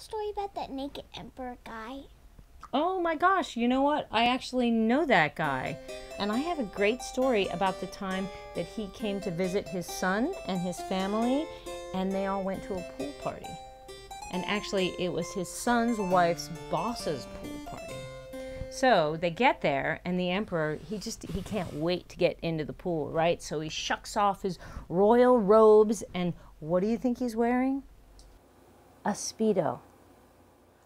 a story about that naked emperor guy? Oh my gosh, you know what? I actually know that guy. And I have a great story about the time that he came to visit his son and his family, and they all went to a pool party. And actually, it was his son's wife's boss's pool party. So they get there, and the emperor, he can't wait to get into the pool, right? So he shucks off his royal robes, and what do you think he's wearing? A Speedo.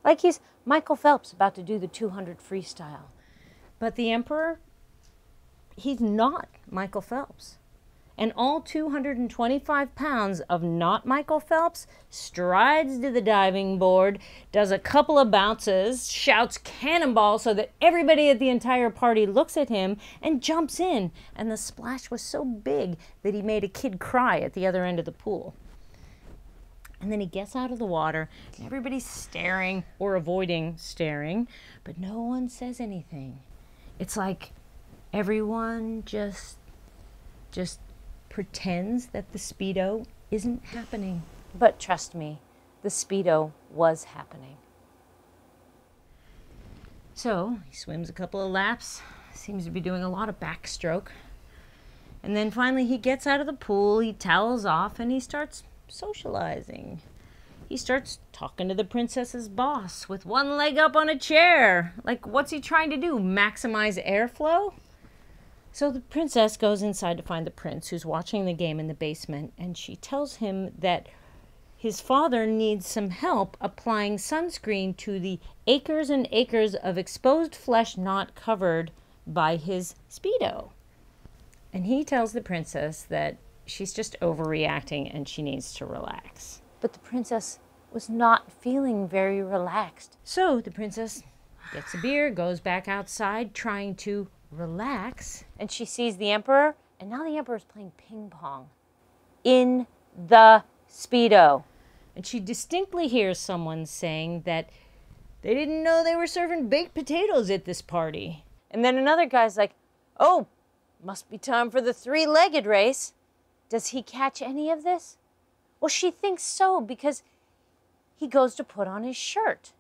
Like he's Michael Phelps about to do the 200 freestyle. But the emperor, he's not Michael Phelps. And all 225 pounds of not Michael Phelps strides to the diving board, does a couple of bounces, shouts cannonball so that everybody at the entire party looks at him, and jumps in. And the splash was so big that he made a kid cry at the other end of the pool. And then he gets out of the water, and everybody's staring or avoiding staring, but no one says anything. It's like everyone just pretends that the Speedo isn't happening. But trust me, the Speedo was happening. So he swims a couple of laps, seems to be doing a lot of backstroke. And then finally he gets out of the pool, he towels off, and he starts socializing. He starts talking to the princess's boss with one leg up on a chair. Like, what's he trying to do? Maximize airflow? So the princess goes inside to find the prince, who's watching the game in the basement, and she tells him that his father needs some help applying sunscreen to the acres and acres of exposed flesh not covered by his Speedo. And he tells the princess that she's just overreacting and she needs to relax. But the princess was not feeling very relaxed. So the princess gets a beer, goes back outside trying to relax, and she sees the emperor, and now the emperor's playing ping pong in the Speedo. And she distinctly hears someone saying that they didn't know they were serving baked potatoes at this party. And then another guy's like, oh, must be time for the three-legged race. Does he catch any of this? Well, she thinks so, because he goes to put on his shirt.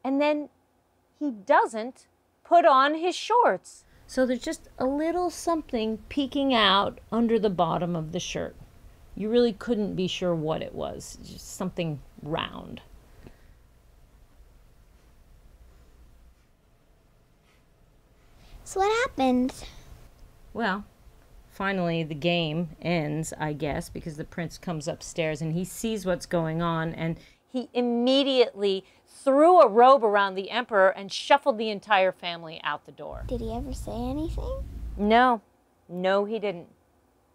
And then he doesn't put on his shorts. So there's just a little something peeking out under the bottom of the shirt. You really couldn't be sure what it was. Just something round. So what happened? Well, finally the game ends, I guess, because the prince comes upstairs and he sees what's going on, and he immediately threw a robe around the emperor and shuffled the entire family out the door. Did he ever say anything? No, he didn't.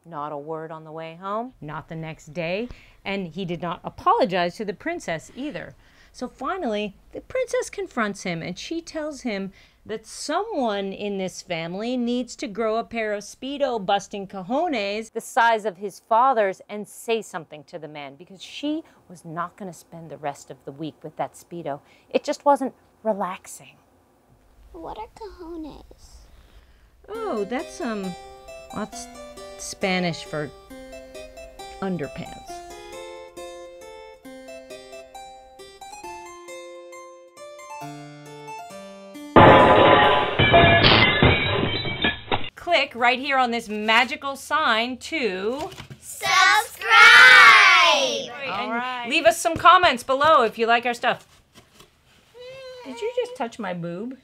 Not a word on the way home, not the next day, and he did not apologize to the princess either. So finally, the princess confronts him, and she tells him that someone in this family needs to grow a pair of Speedo-busting cojones the size of his father's and say something to the man, because she was not going to spend the rest of the week with that Speedo. It just wasn't relaxing. What are cojones? Oh, that's Spanish for underpants. Click right here on this magical sign to subscribe! All right. Leave us some comments below if you like our stuff. Did you just touch my boob?